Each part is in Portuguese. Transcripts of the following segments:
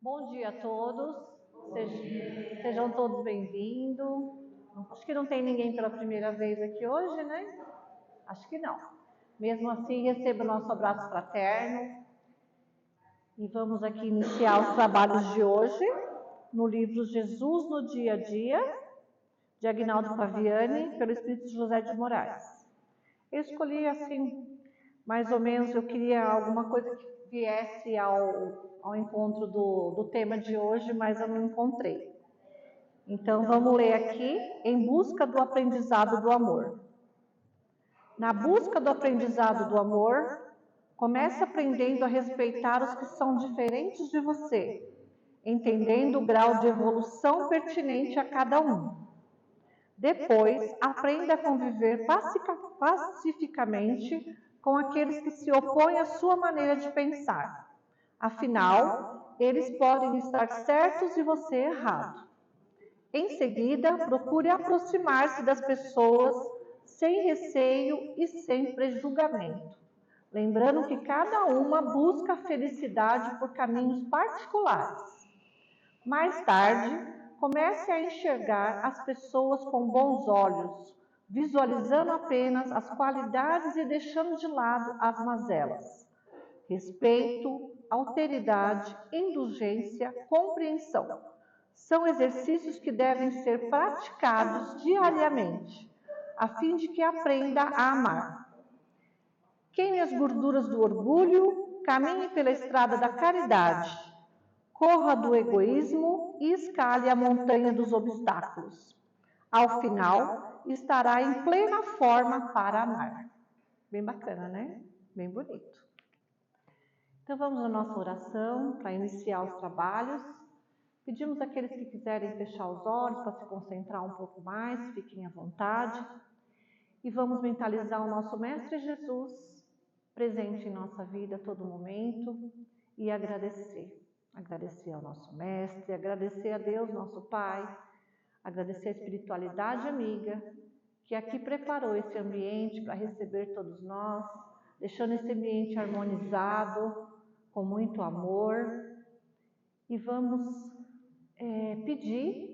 Bom dia a todos, sejam todos bem-vindos. Acho que não tem ninguém pela primeira vez aqui hoje, né? Acho que não. Mesmo assim, receba o nosso abraço fraterno e vamos aqui iniciar os trabalhos de hoje no livro Jesus no Dia a Dia, de Aguinaldo Paviani, pelo Espírito José de Moraes. Eu escolhi assim, mais ou menos, eu queria alguma coisa que viesse ao encontro do tema de hoje, mas eu não encontrei. Então vamos ler aqui, Em Busca do Aprendizado do Amor. Na busca do aprendizado do amor, comece aprendendo a respeitar os que são diferentes de você, entendendo o grau de evolução pertinente a cada um. Depois, aprenda a conviver pacificamente com aqueles que se opõem à sua maneira de pensar. Afinal, eles podem estar certos e você errado. Em seguida, procure aproximar-se das pessoas sem receio e sem prejulgamento, lembrando que cada uma busca a felicidade por caminhos particulares. Mais tarde, comece a enxergar as pessoas com bons olhos, visualizando apenas as qualidades e deixando de lado as mazelas. Respeito, alteridade, indulgência, compreensão. São exercícios que devem ser praticados diariamente, a fim de que aprenda a amar. Queime as gorduras do orgulho, caminhe pela estrada da caridade, corra do egoísmo e escale a montanha dos obstáculos. Ao final, estará em plena forma para amar. Bem bacana, né? Bem bonito. Então vamos à nossa oração para iniciar os trabalhos. Pedimos àqueles que quiserem fechar os olhos para se concentrar um pouco mais, fiquem à vontade. E vamos mentalizar o nosso Mestre Jesus, presente em nossa vida a todo momento, e agradecer. Agradecer ao nosso Mestre, agradecer a Deus, nosso Pai, agradecer a espiritualidade amiga, que aqui preparou esse ambiente para receber todos nós, deixando esse ambiente harmonizado, com muito amor. E vamos pedir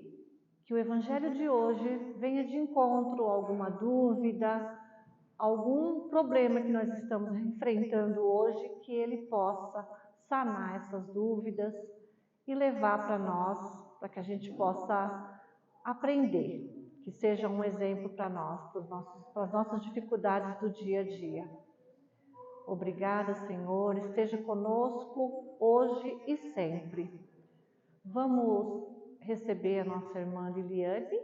que o Evangelho de hoje venha de encontro a alguma dúvida, algum problema que nós estamos enfrentando hoje, que ele possa sanar essas dúvidas e levar para nós, para que a gente possa aprender, que seja um exemplo para nós, para as nossas dificuldades do dia a dia. Obrigada, Senhor, esteja conosco hoje e sempre. Vamos receber a nossa irmã Liliane,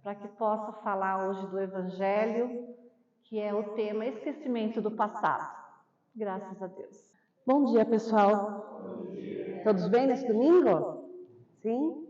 para que possa falar hoje do Evangelho, que é o tema Esquecimento do Passado. Graças a Deus. Bom dia, pessoal. Bom dia. Todos bem nesse domingo? Sim?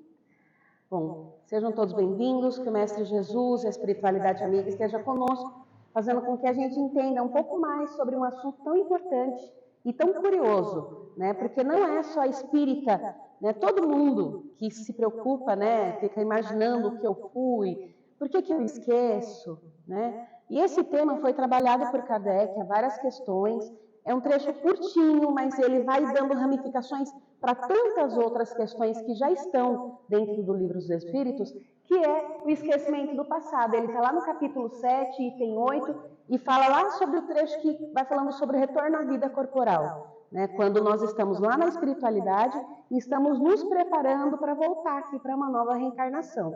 Bom, sejam todos bem-vindos, que o Mestre Jesus, a espiritualidade amiga, esteja conosco, fazendo com que a gente entenda um pouco mais sobre um assunto tão importante e tão curioso, né? Porque não é só espírita, né? Todo mundo que se preocupa, né? Fica imaginando o que eu fui, por que eu esqueço, né? E esse tema foi trabalhado por Kardec, há várias questões. É um trecho curtinho, mas ele vai dando ramificações para tantas outras questões que já estão dentro do Livro dos Espíritos, que é o esquecimento do passado. Ele está lá no capítulo 7, item 8, e fala lá sobre o trecho que vai falando sobre o retorno à vida corporal, né? Quando nós estamos lá na espiritualidade e estamos nos preparando para voltar aqui para uma nova reencarnação.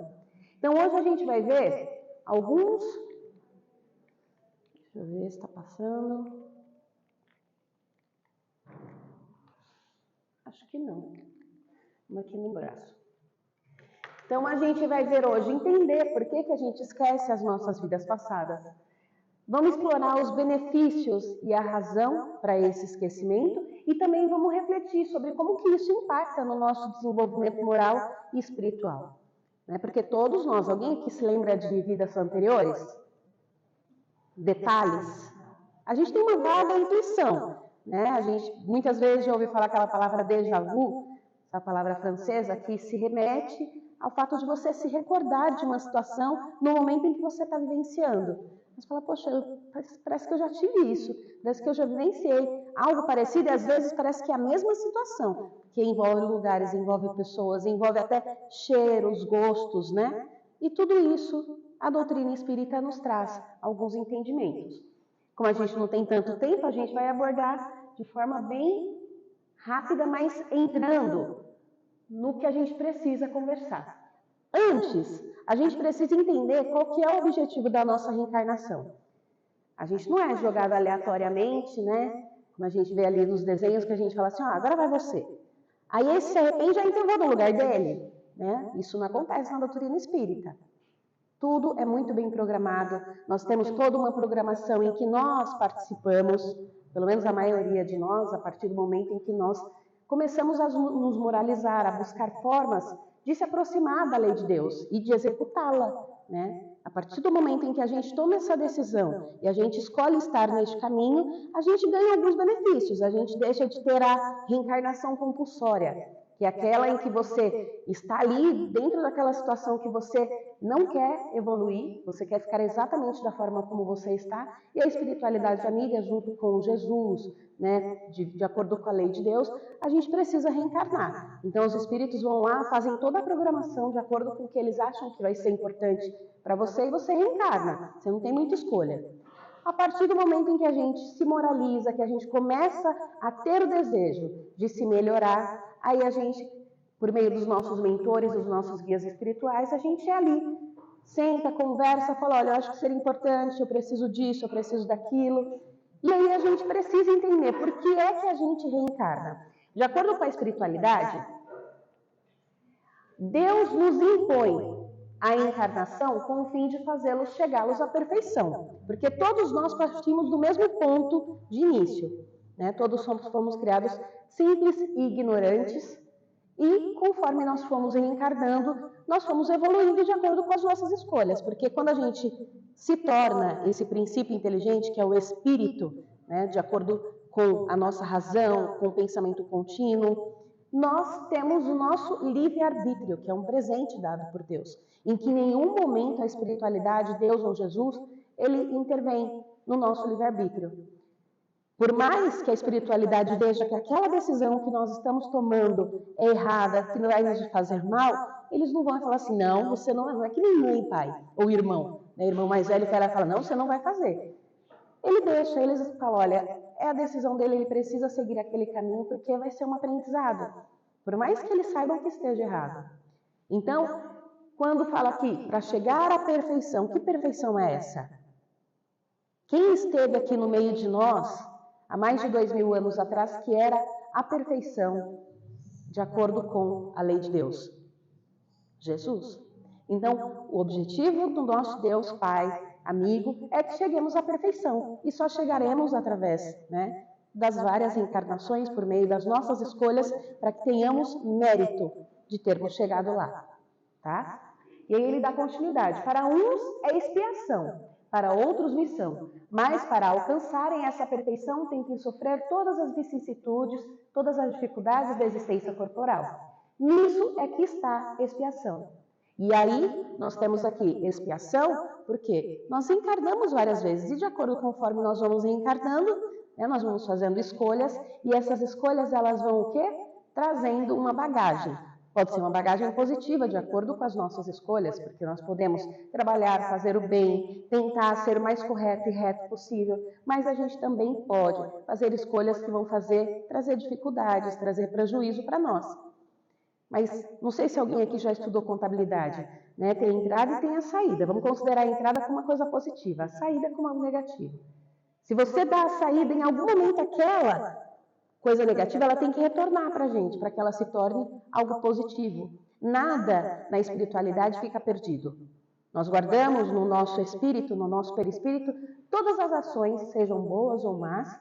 Então hoje a gente vai ver alguns... Deixa eu ver se está passando... Acho que não. Vamos aqui no braço. Então, a gente vai ver hoje, entender por que a gente esquece as nossas vidas passadas. Vamos explorar os benefícios e a razão para esse esquecimento e também vamos refletir sobre como que isso impacta no nosso desenvolvimento moral e espiritual. Né? Porque todos nós, alguém que se lembra de vidas anteriores? Detalhes? A gente tem uma vaga intuição. Né? A gente muitas vezes já ouviu falar aquela palavra déjà vu, essa palavra francesa, que se remete ao fato de você se recordar de uma situação no momento em que você está vivenciando. Mas fala, poxa, parece que eu já tive isso, parece que eu já vivenciei algo parecido, e às vezes parece que é a mesma situação, que envolve lugares, envolve pessoas, envolve até cheiros, gostos, né? E tudo isso a doutrina espírita nos traz alguns entendimentos. Como a gente não tem tanto tempo, a gente vai abordar de forma bem rápida, mas entrando no que a gente precisa conversar. Antes, a gente precisa entender qual que é o objetivo da nossa reencarnação. A gente não é jogado aleatoriamente, né? Como a gente vê ali nos desenhos que a gente fala assim, agora vai você. Aí esse se arrepende, então eu vou no lugar dele, né? Isso não acontece na doutrina espírita. Tudo é muito bem programado, nós temos toda uma programação em que nós participamos, pelo menos a maioria de nós, a partir do momento em que nós começamos a nos moralizar, a buscar formas de se aproximar da lei de Deus e de executá-la, né? A partir do momento em que a gente toma essa decisão e a gente escolhe estar neste caminho, a gente ganha alguns benefícios, a gente deixa de ter a reencarnação compulsória, que é aquela em que você está ali dentro daquela situação que você não quer evoluir, você quer ficar exatamente da forma como você está, e a espiritualidade amiga, junto com Jesus, né, de acordo com a lei de Deus, a gente precisa reencarnar. Então os espíritos vão lá, fazem toda a programação de acordo com o que eles acham que vai ser importante para você, e você reencarna, você não tem muita escolha. A partir do momento em que a gente se moraliza, que a gente começa a ter o desejo de se melhorar, aí a gente, por meio dos nossos mentores, dos nossos guias espirituais, a gente é ali, senta, conversa, fala, olha, eu acho que seria importante, eu preciso disso, eu preciso daquilo. E aí a gente precisa entender por que é que a gente reencarna. De acordo com a espiritualidade, Deus nos impõe a encarnação com o fim de fazê-los chegá-los à perfeição. Porque todos nós partimos do mesmo ponto de início, né? Todos fomos criados simples e ignorantes, e conforme nós fomos reencarnando, nós fomos evoluindo de acordo com as nossas escolhas. Porque quando a gente se torna esse princípio inteligente, que é o espírito, né? De acordo com a nossa razão, com o pensamento contínuo, nós temos o nosso livre-arbítrio, que é um presente dado por Deus, em que em nenhum momento a espiritualidade, Deus ou Jesus, ele intervém no nosso livre-arbítrio. Por mais que a espiritualidade veja que aquela decisão que nós estamos tomando é errada, que não vai nos fazer mal, eles não vão falar assim, não, você não é que nem mãe e pai, ou irmão, né? Irmão mais velho que ela fala, não, você não vai fazer. Ele deixa, eles falam, olha, é a decisão dele, ele precisa seguir aquele caminho porque vai ser um aprendizado, por mais que eles saibam que esteja errado. Então, quando fala aqui, para chegar à perfeição, que perfeição é essa? Quem esteve aqui no meio de nós, há mais de 2000 anos atrás, que era a perfeição, de acordo com a lei de Deus? Jesus. Então, o objetivo do nosso Deus Pai, amigo, é que cheguemos à perfeição. E só chegaremos através, né, das várias encarnações, por meio das nossas escolhas, para que tenhamos mérito de termos chegado lá. Tá? E aí ele dá continuidade. Para uns é expiação, para outros missão. Mas para alcançarem essa perfeição tem que sofrer todas as vicissitudes, todas as dificuldades da existência corporal. Nisso é que está expiação. E aí, nós temos aqui expiação, porque nós encarnamos várias vezes, e de acordo conforme nós vamos reencarnando, né, nós vamos fazendo escolhas, e essas escolhas, elas vão o quê? Trazendo uma bagagem. Pode ser uma bagagem positiva, de acordo com as nossas escolhas, porque nós podemos trabalhar, fazer o bem, tentar ser o mais correto e reto possível, mas a gente também pode fazer escolhas que vão trazer dificuldades, trazer prejuízo para nós. Mas não sei se alguém aqui já estudou contabilidade, né? Tem a entrada e tem a saída. Vamos considerar a entrada como uma coisa positiva, a saída como algo negativo. Se você dá a saída, em algum momento aquela coisa negativa, ela tem que retornar para a gente, para que ela se torne algo positivo. Nada na espiritualidade fica perdido. Nós guardamos no nosso espírito, no nosso perispírito, todas as ações, sejam boas ou más,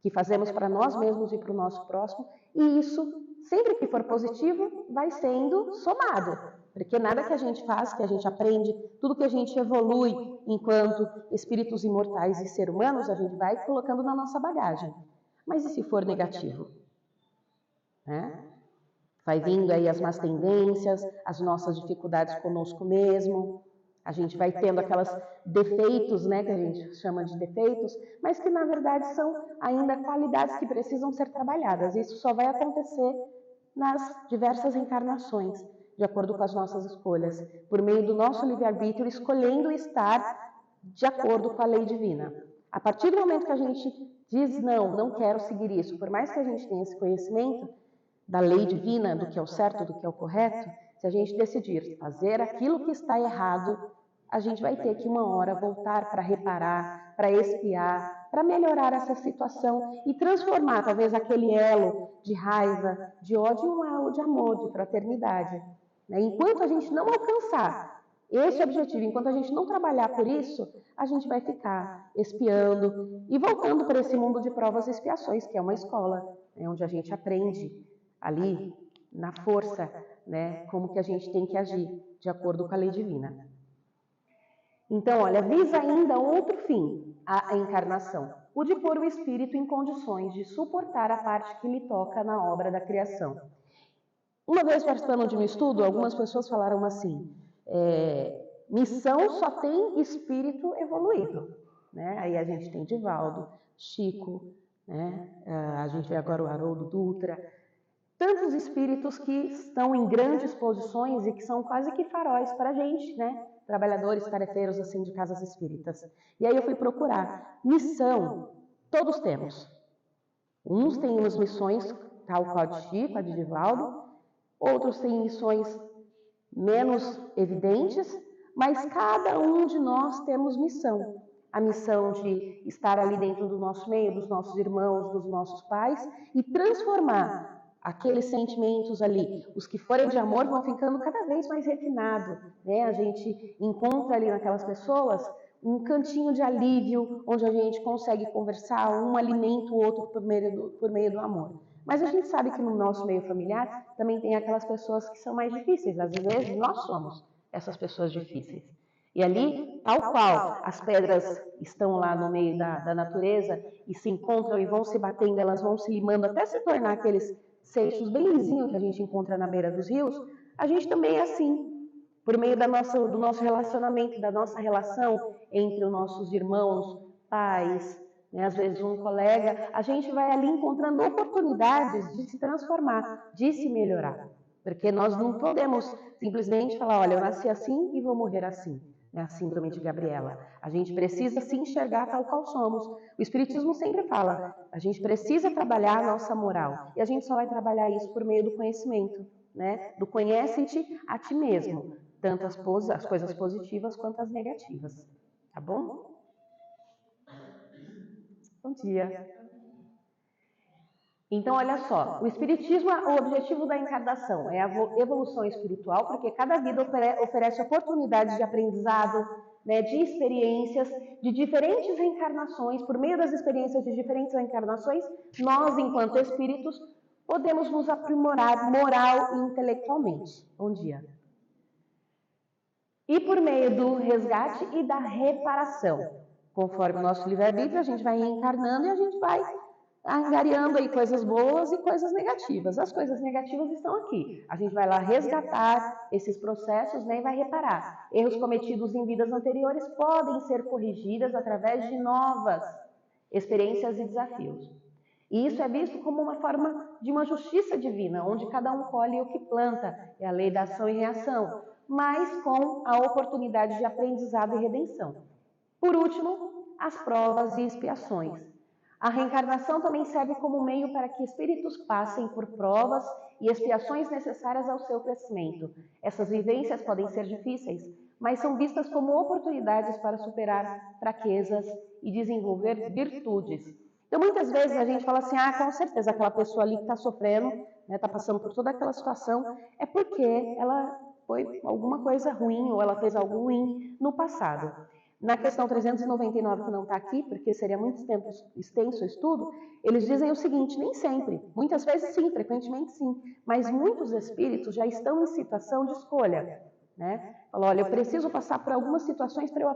que fazemos para nós mesmos e para o nosso próximo, e isso, sempre que for positivo, vai sendo somado. Porque nada que a gente faz, que a gente aprende, tudo que a gente evolui enquanto espíritos imortais e seres humanos, a gente vai colocando na nossa bagagem. Mas e se for negativo? Né? Vai vindo aí as más tendências, as nossas dificuldades conosco mesmo, A gente vai tendo aquelas defeitos, né, que a gente chama de defeitos, mas que na verdade são ainda qualidades que precisam ser trabalhadas. Isso só vai acontecer nas diversas encarnações, de acordo com as nossas escolhas, por meio do nosso livre-arbítrio, escolhendo estar de acordo com a lei divina. A partir do momento que a gente diz, não quero seguir isso, por mais que a gente tenha esse conhecimento da lei divina, do que é o certo, do que é o correto, se a gente decidir fazer aquilo que está errado, a gente vai ter que uma hora voltar para reparar, para expiar, para melhorar essa situação e transformar talvez aquele elo de raiva, de ódio em um elo de amor, de fraternidade. Enquanto a gente não alcançar esse objetivo, enquanto a gente não trabalhar por isso, a gente vai ficar expiando e voltando para esse mundo de provas e expiações, que é uma escola, onde a gente aprende ali na força, como que a gente tem que agir de acordo com a lei divina. Então, olha, visa ainda outro fim, a encarnação, o de pôr o espírito em condições de suportar a parte que lhe toca na obra da criação. Uma vez participando de um estudo, algumas pessoas falaram assim, missão só tem espírito evoluído. Aí a gente tem Divaldo, Chico, a gente vê agora o Haroldo Dutra, tantos espíritos que estão em grandes posições e que são quase que faróis para a gente, trabalhadores, tarefeiros assim de casas espíritas. E aí eu fui procurar. Missão, todos temos. Uns têm missões, tal qual a de Chico, a de Divaldo, outros têm missões menos evidentes, mas cada um de nós temos missão. A missão de estar ali dentro do nosso meio, dos nossos irmãos, dos nossos pais, e transformar aqueles sentimentos ali, os que forem de amor vão ficando cada vez mais refinados. A gente encontra ali naquelas pessoas um cantinho de alívio, onde a gente consegue conversar, um alimenta o outro por meio do amor. Mas a gente sabe que no nosso meio familiar também tem aquelas pessoas que são mais difíceis. Às vezes nós somos essas pessoas difíceis. E ali, tal qual as pedras estão lá no meio da natureza e se encontram e vão se batendo, elas vão se limando até se tornar aqueles seixos bem lisinhos que a gente encontra na beira dos rios, a gente também é assim. Por meio do nosso relacionamento, da nossa relação entre os nossos irmãos, pais, às vezes um colega, a gente vai ali encontrando oportunidades de se transformar, de se melhorar. Porque nós não podemos simplesmente falar, olha, eu nasci assim e vou morrer assim. A síndrome de Gabriela. A gente precisa se enxergar tal qual somos. O Espiritismo sempre fala, a gente precisa trabalhar a nossa moral. E a gente só vai trabalhar isso por meio do conhecimento, do conhece-te a ti mesmo. Tanto as coisas positivas quanto as negativas. Tá bom? Bom dia. Então, olha só, o Espiritismo, o objetivo da encarnação é a evolução espiritual, porque cada vida oferece oportunidades de aprendizado, de experiências, de diferentes reencarnações. Por meio das experiências de diferentes reencarnações, nós, enquanto espíritos, podemos nos aprimorar moral e intelectualmente. Bom dia. E por meio do resgate e da reparação. Conforme o nosso livre-arbítrio, a gente vai reencarnando e a gente vai angariando aí coisas boas e coisas negativas. As coisas negativas estão aqui. A gente vai lá resgatar esses processos, e vai reparar. Erros cometidos em vidas anteriores podem ser corrigidos através de novas experiências e desafios. E isso é visto como uma forma de uma justiça divina, onde cada um colhe o que planta. É a lei da ação e reação, mas com a oportunidade de aprendizado e redenção. Por último, as provas e expiações. A reencarnação também serve como meio para que espíritos passem por provas e expiações necessárias ao seu crescimento. Essas vivências podem ser difíceis, mas são vistas como oportunidades para superar fraquezas e desenvolver virtudes. Então, muitas vezes a gente fala assim, com certeza aquela pessoa ali que está sofrendo, está passando por toda aquela situação, é porque ela foi alguma coisa ruim ou ela fez algo ruim no passado. Na questão 399, que não está aqui, porque seria muito extenso o estudo, eles dizem o seguinte, nem sempre, muitas vezes sim, frequentemente sim, mas muitos espíritos já estão em situação de escolha. Falam, olha, eu preciso passar por algumas situações para eu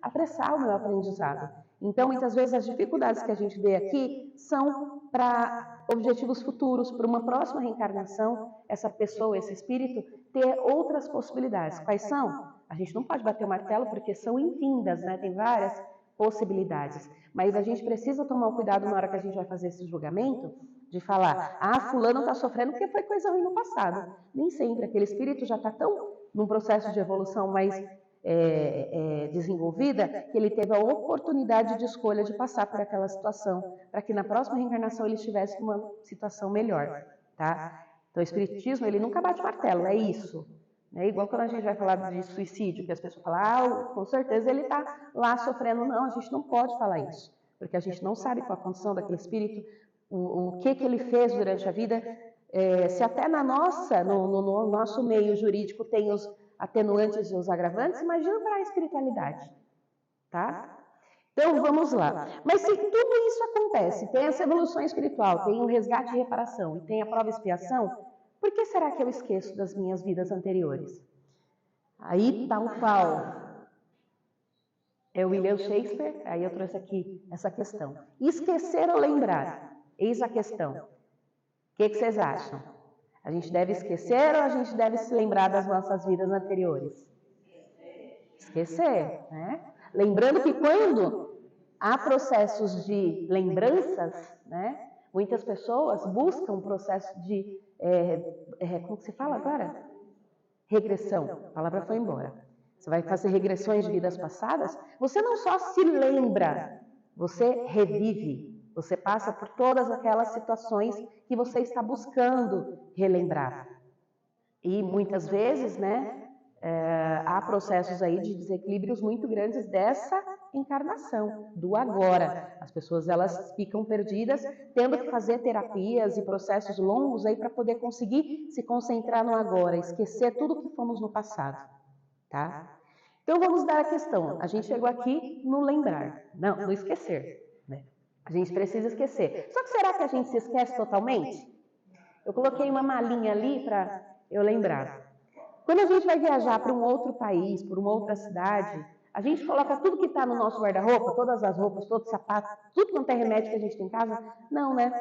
apressar o meu aprendizado. Então, muitas vezes as dificuldades que a gente vê aqui são para objetivos futuros, para uma próxima reencarnação, essa pessoa, esse espírito, ter outras possibilidades. Quais são? A gente não pode bater o martelo porque são infindas, né? Tem várias possibilidades. Mas a gente precisa tomar o cuidado na hora que a gente vai fazer esse julgamento, de falar, fulano está sofrendo porque foi coisa ruim no passado. Nem sempre, aquele espírito já está tão num processo de evolução mais desenvolvida, que ele teve a oportunidade de escolha de passar por aquela situação, para que na próxima reencarnação ele estivesse numa situação melhor, tá? Então o espiritismo, ele nunca bate martelo, é isso. É igual quando a gente vai falar de suicídio, que as pessoas falam, com certeza ele está lá sofrendo. Não, a gente não pode falar isso, porque a gente não sabe qual a condição daquele espírito, o que ele fez durante a vida, se até no nosso meio jurídico tem os atenuantes e os agravantes, imagina para a espiritualidade, tá? Então, vamos lá. Mas se tudo isso acontece, tem essa evolução espiritual, tem o resgate e reparação, e tem a prova e expiação, por que será que eu esqueço das minhas vidas anteriores? Aí, tal qual é o William Shakespeare, aí eu trouxe aqui essa questão. Esquecer ou lembrar? Eis a questão. O que vocês acham? A gente deve esquecer ou a gente deve se lembrar das nossas vidas anteriores? Esquecer, né? Lembrando que quando há processos de lembranças, né? Muitas pessoas buscam um processo de, como que se fala agora? Regressão. A palavra foi embora. Você vai fazer regressões de vidas passadas, você não só se lembra, você revive. Você passa por todas aquelas situações que você está buscando relembrar. E muitas vezes, né, há processos aí de desequilíbrios muito grandes dessa encarnação, do agora. As pessoas, elas ficam perdidas, tendo que fazer terapias e processos longos aí para poder conseguir se concentrar no agora, esquecer tudo que fomos no passado, tá? Então vamos dar a questão. A gente chegou aqui no lembrar, não, no esquecer, né? A gente precisa esquecer. Só que será que a gente se esquece totalmente? Eu coloquei uma malinha ali para eu lembrar. Quando a gente vai viajar para um outro país, para uma outra cidade, a gente coloca tudo que está no nosso guarda-roupa, todas as roupas, todos os sapatos, tudo quanto é remédio que a gente tem em casa? Não, né?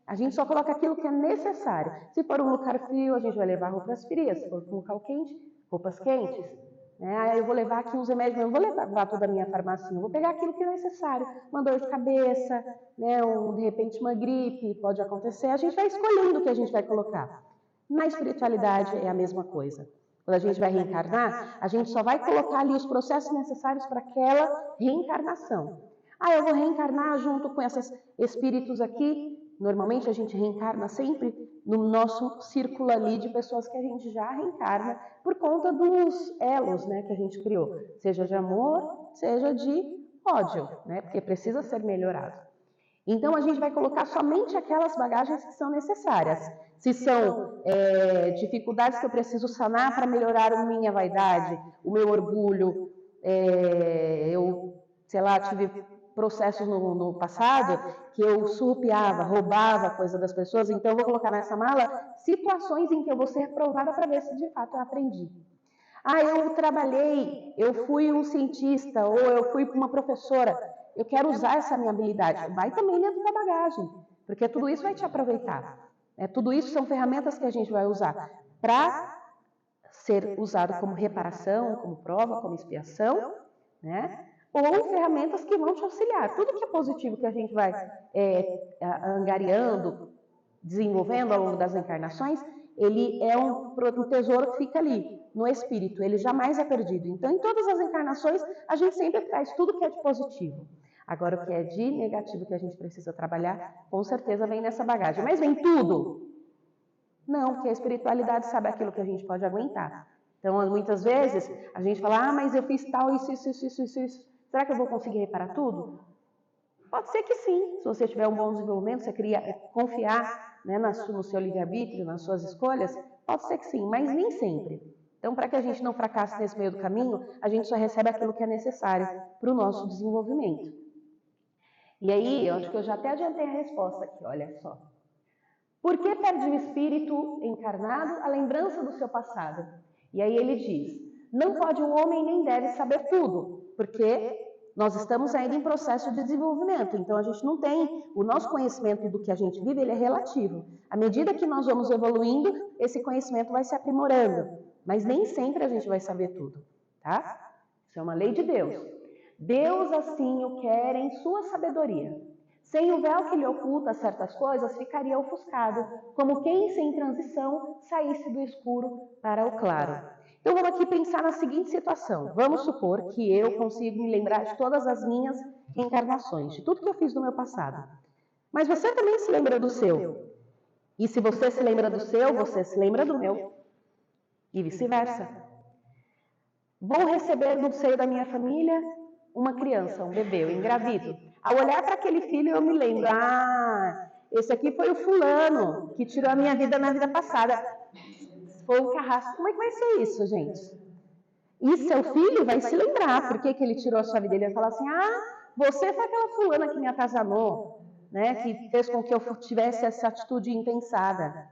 A gente só coloca aquilo que é necessário. Se for um lugar frio, a gente vai levar roupas frias. Se for um local quente, roupas quentes. Eu vou levar aqui uns remédios, mas não vou levar toda a minha farmácia, vou pegar aquilo que é necessário. Uma dor de cabeça, né, de repente uma gripe, pode acontecer. A gente vai escolhendo o que a gente vai colocar. Na espiritualidade é a mesma coisa. Quando a gente vai reencarnar, a gente só vai colocar ali os processos necessários para aquela reencarnação. Eu vou reencarnar junto com esses espíritos aqui. Normalmente a gente reencarna sempre no nosso círculo ali de pessoas que a gente já reencarna por conta dos elos, né, que a gente criou, seja de amor, seja de ódio, né, porque precisa ser melhorado. Então a gente vai colocar somente aquelas bagagens que são necessárias. Se são dificuldades que eu preciso sanar para melhorar a minha vaidade, o meu orgulho, eu, sei lá, tive processos no passado que eu surrupiava, roubava coisa das pessoas, então eu vou colocar nessa mala situações em que eu vou ser reprovada para ver se de fato eu aprendi. Eu trabalhei, eu fui um cientista, ou eu fui uma professora, eu quero usar essa minha habilidade. Vai também dentro da bagagem, porque tudo isso vai te aproveitar. Tudo isso são ferramentas que a gente vai usar para ser usado como reparação, como prova, como expiação, né? Ou ferramentas que vão te auxiliar. Tudo que é positivo que a gente vai angariando, desenvolvendo ao longo das encarnações, ele é um tesouro que fica ali, no espírito, ele jamais é perdido. Então, em todas as encarnações, a gente sempre traz tudo que é de positivo. Agora, o que é de negativo que a gente precisa trabalhar, com certeza vem nessa bagagem. Mas vem tudo? Não, porque a espiritualidade sabe aquilo que a gente pode aguentar. Então, muitas vezes, a gente fala, mas eu fiz tal, isso. Será que eu vou conseguir reparar tudo? Pode ser que sim. Se você tiver um bom desenvolvimento, você confiar, né, no seu livre-arbítrio, nas suas escolhas, pode ser que sim, mas nem sempre. Então, para que a gente não fracasse nesse meio do caminho, a gente só recebe aquilo que é necessário para o nosso desenvolvimento. E aí, eu acho que eu já até adiantei a resposta aqui, olha só. Por que perde o espírito encarnado a lembrança do seu passado? E aí ele diz, não pode um homem nem deve saber tudo, porque Nós estamos ainda em processo de desenvolvimento, então a gente não tem, o nosso conhecimento do que a gente vive, ele é relativo. À medida que nós vamos evoluindo, esse conhecimento vai se aprimorando, mas nem sempre a gente vai saber tudo, tá? Isso é uma lei de Deus. Deus assim o quer em sua sabedoria. Sem o véu que lhe oculta certas coisas, ficaria ofuscado, como quem sem transição saísse do escuro para o claro. Então vamos aqui pensar na seguinte situação. Vamos supor que eu consigo me lembrar de todas as minhas reencarnações, de tudo que eu fiz no meu passado. Mas você também se lembra do seu. E se você se lembra do seu, você se lembra do meu. E vice-versa. Vou receber no seio da minha família uma criança, um bebê, eu engravido. Ao olhar para aquele filho, eu me lembro, esse aqui foi o fulano que tirou a minha vida na vida passada. Foi o carrasco. Como é que vai ser isso, gente? E seu filho vai se lembrar por que ele tirou a sua vida. Ele vai falar assim, você foi aquela fulana que me atazanou, né, que fez com que eu tivesse essa atitude impensada.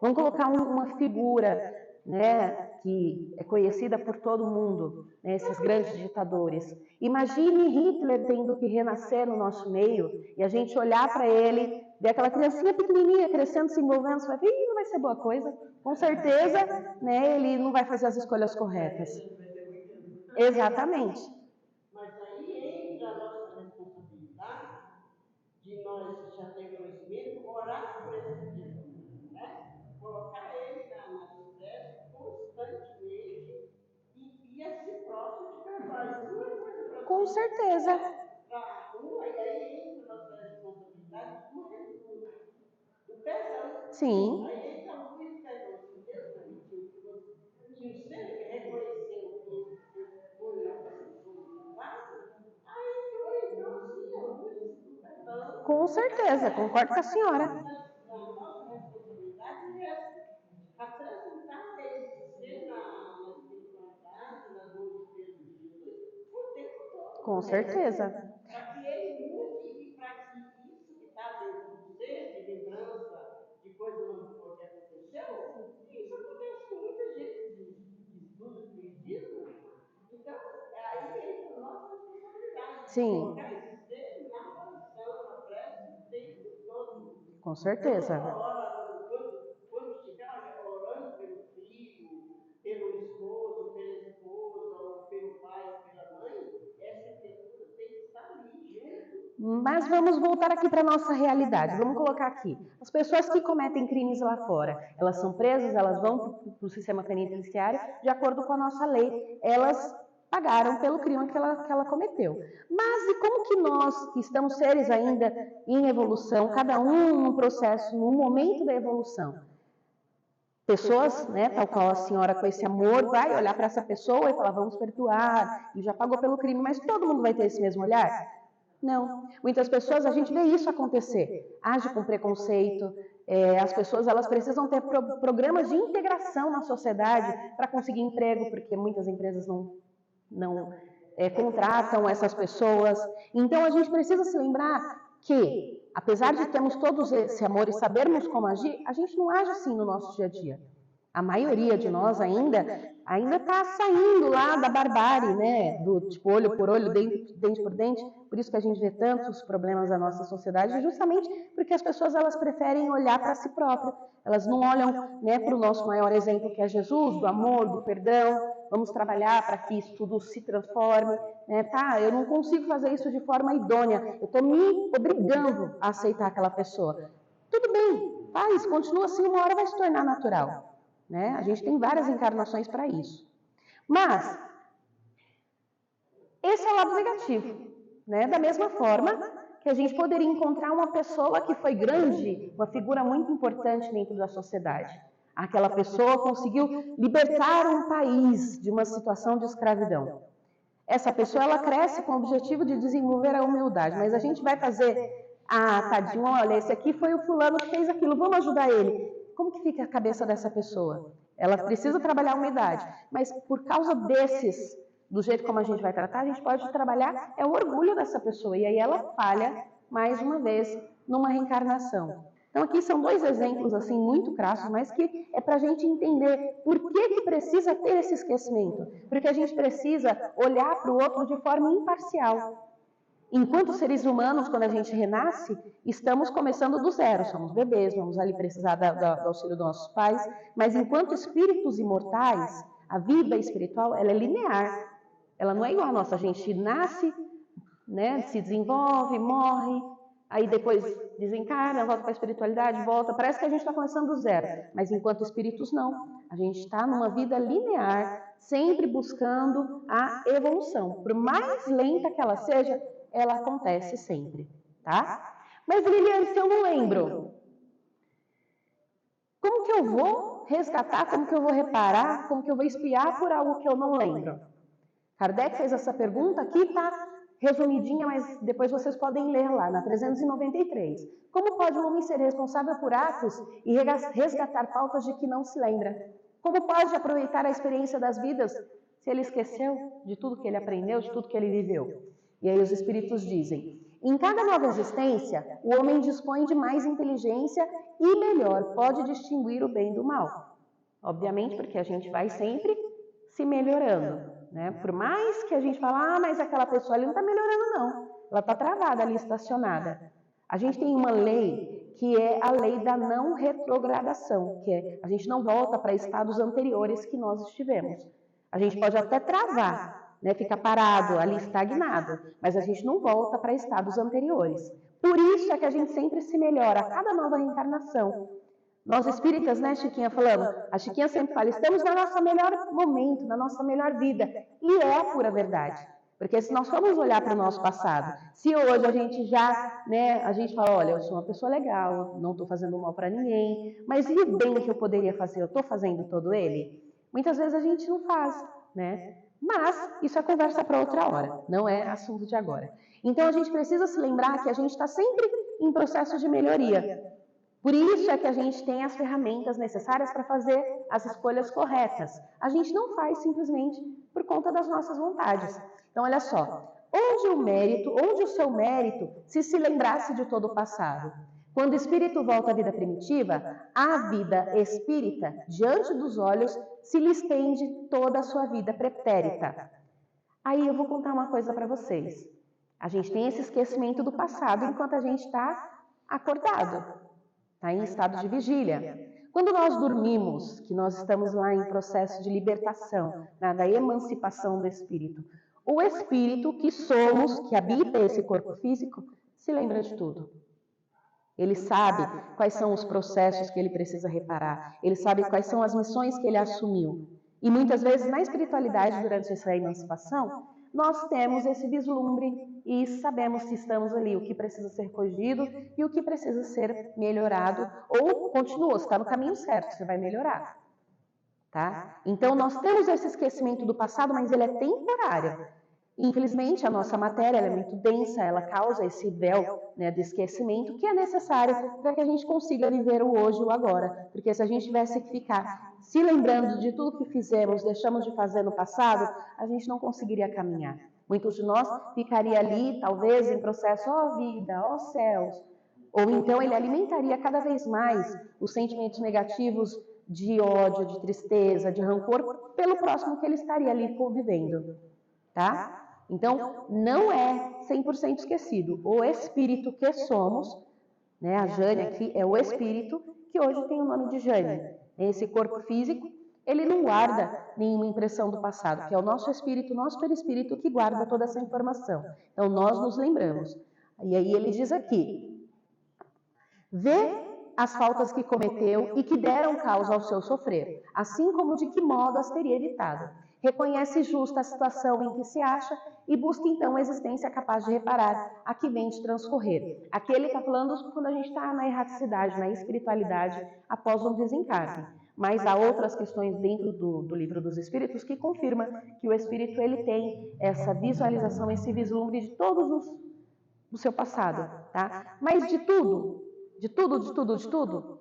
Vamos colocar uma figura, né, que é conhecida por todo mundo, né, esses grandes ditadores. Imagine Hitler tendo que renascer no nosso meio e a gente olhar para ele, ver aquela criancinha pequenininha crescendo, se envolvendo, você vai ver, não vai ser boa coisa. Com certeza, né, ele não vai fazer as escolhas corretas. Exatamente. Mas aí entra a nossa responsabilidade de nós já ter conhecimento, orar por esse Jesus, né? Colocar ele nas preces constantemente e a si próprio de trabalho. Isso não é coisa para Com certeza. E aí entra a nossa responsabilidade do perdão. Sim. Aí entra o Luiz perdão. Se Deus permitiu que você reconheceu que foi uma pessoa equivocada, aí então sim, a luz do perdão. Com certeza, concordo com a senhora. A nossa responsabilidade é apresentar ele, ser na espiritualidade, na dor de Jesus, o tempo todo. Com certeza. Para que ele mude e para que isso que está dentro de você, de lembrança de coisa não boa que aconteceu, isso acontece com muita gente de estudo espiritismo. Então, aí entra a nossa responsabilidade. Sim. Colocar esse ser na oração, na prece, o tempo todo. Com certeza. Quando estiver orando pelo filho, pelo esposo, pela esposa, ou pelo pai, ou pela mãe, essa criatura tem que estar ali junto. Mas vamos voltar aqui para a nossa realidade. Vamos colocar aqui. As pessoas que cometem crimes lá fora, elas são presas, elas vão para o sistema penitenciário de acordo com a nossa lei. Elas pagaram pelo crime que ela cometeu. Mas e como que nós, que estamos seres ainda em evolução, cada um num processo, num momento da evolução, pessoas, né, tal qual a senhora com esse amor, vai olhar para essa pessoa e falar, vamos perdoar, e já pagou pelo crime, mas todo mundo vai ter esse mesmo olhar? Não. Muitas pessoas, a gente vê isso acontecer. Age com preconceito, as pessoas elas precisam ter programas de integração na sociedade para conseguir emprego, porque muitas empresas não contratam essas pessoas. Então, a gente precisa se lembrar que, apesar de termos todos esse amor e sabermos como agir, a gente não age assim no nosso dia a dia. A maioria de nós ainda está saindo lá da barbárie, né? Do tipo olho por olho, dente por dente. Por isso que a gente vê tantos problemas na nossa sociedade, justamente porque as pessoas elas preferem olhar para si próprias. Elas não olham, né, para o nosso maior exemplo, que é Jesus, do amor, do perdão. Vamos trabalhar para que isso tudo se transforme. Né? Eu não consigo fazer isso de forma idônea. Eu estou me obrigando a aceitar aquela pessoa. Tudo bem, faz, continua assim, uma hora vai se tornar natural. Né? A gente tem várias encarnações para isso. Mas, esse é o lado negativo. Né? Da mesma forma que a gente poderia encontrar uma pessoa que foi grande, uma figura muito importante dentro da sociedade. Aquela pessoa conseguiu libertar um país de uma situação de escravidão. Essa pessoa ela cresce com o objetivo de desenvolver a humildade, mas a gente vai fazer, tadinho, olha, esse aqui foi o fulano que fez aquilo, vamos ajudar ele. Como que fica a cabeça dessa pessoa? Ela precisa trabalhar a humildade, mas por causa do jeito como a gente vai tratar, a gente pode trabalhar o orgulho dessa pessoa, e aí ela falha, mais uma vez, numa reencarnação. Então aqui são 2 exemplos assim muito crassos, mas que é para a gente entender por que precisa ter esse esquecimento. Porque a gente precisa olhar para o outro de forma imparcial. Enquanto seres humanos, quando a gente renasce, estamos começando do zero, somos bebês, vamos ali precisar do auxílio dos nossos pais, mas enquanto espíritos imortais, a vida espiritual ela é linear, ela não é igual a nossa, a gente nasce, né, se desenvolve, morre, aí depois desencarna, volta para a espiritualidade, volta, parece que a gente está começando do zero, mas enquanto espíritos não, a gente está numa vida linear, sempre buscando a evolução, por mais lenta que ela seja, ela acontece sempre, tá? Mas Liliane, se eu não lembro, como que eu vou resgatar, como que eu vou reparar, como que eu vou espiar por algo que eu não lembro? Kardec fez essa pergunta, aqui está resumidinha, mas depois vocês podem ler lá, na 393. Como pode um homem ser responsável por atos e resgatar faltas de que não se lembra? Como pode aproveitar a experiência das vidas se ele esqueceu de tudo que ele aprendeu, de tudo que ele viveu? E aí os espíritos dizem, em cada nova existência, o homem dispõe de mais inteligência e melhor pode distinguir o bem do mal. Obviamente, porque a gente vai sempre se melhorando, né? Por mais que a gente fale, mas aquela pessoa ali não está melhorando não, ela está travada ali, estacionada. A gente tem uma lei que é a lei da não retrogradação, que é a gente não volta para estados anteriores que nós estivemos. A gente pode até travar, né? Ficar parado ali, estagnado, mas a gente não volta para estados anteriores. Por isso é que a gente sempre se melhora a cada nova reencarnação. Nós espíritas, né, Chiquinha, falando, a Chiquinha sempre fala, estamos no nosso melhor momento, na nossa melhor vida. E é a pura verdade. Porque se nós formos olhar para o nosso passado, se hoje a gente já, né, a gente fala, olha, eu sou uma pessoa legal, não estou fazendo mal para ninguém, mas e o bem que eu poderia fazer, eu estou fazendo todo ele? Muitas vezes a gente não faz, né? Mas isso é conversa para outra hora, não é assunto de agora. Então a gente precisa se lembrar que a gente está sempre em processo de melhoria. Por isso é que a gente tem as ferramentas necessárias para fazer as escolhas corretas. A gente não faz simplesmente por conta das nossas vontades. Então, olha só, onde o seu mérito se lembrasse de todo o passado? Quando o espírito volta à vida primitiva, a vida espírita, diante dos olhos, se lhe estende toda a sua vida pretérita. Aí eu vou contar uma coisa para vocês. A gente tem esse esquecimento do passado enquanto a gente está acordado. Está em estado de vigília. Quando nós dormimos, que nós estamos lá em processo de libertação, da emancipação do espírito, o espírito que somos, que habita esse corpo físico, se lembra de tudo. Ele sabe quais são os processos que ele precisa reparar, ele sabe quais são as missões que ele assumiu. E muitas vezes na espiritualidade, durante essa emancipação, nós temos esse vislumbre e sabemos se estamos ali, o que precisa ser corrigido e o que precisa ser melhorado, ou continua, se está no caminho certo, você vai melhorar. Tá? Então nós temos esse esquecimento do passado, mas ele é temporário. Infelizmente, a nossa matéria é muito densa, ela causa esse véu, né, de esquecimento que é necessário para que a gente consiga viver o hoje e o agora. Porque se a gente tivesse que ficar se lembrando de tudo que fizemos, deixamos de fazer no passado, a gente não conseguiria caminhar. Muitos de nós ficaria ali, talvez, em processo, ó vida, ó céus. Ou então ele alimentaria cada vez mais os sentimentos negativos de ódio, de tristeza, de rancor, pelo próximo que ele estaria ali convivendo. Tá? Então, não é 100% esquecido. O espírito que somos, né, a Jane aqui é o espírito que hoje tem o nome de Jane. Esse corpo físico, ele não guarda nenhuma impressão do passado, que é o nosso espírito, o nosso perispírito que guarda toda essa informação. Então, nós nos lembramos. E aí ele diz aqui, vê as faltas que cometeu e que deram causa ao seu sofrer, assim como de que modo as teria evitado. Reconhece justa a situação em que se acha e busca então a existência capaz de reparar a que vem de transcorrer. Aqui ele está falando quando a gente está na erraticidade, na espiritualidade, após um desencarne. Mas há outras questões dentro do Livro dos Espíritos que confirma que o espírito ele tem essa visualização, esse vislumbre de todos os do seu passado, tá? Mas de tudo? De tudo?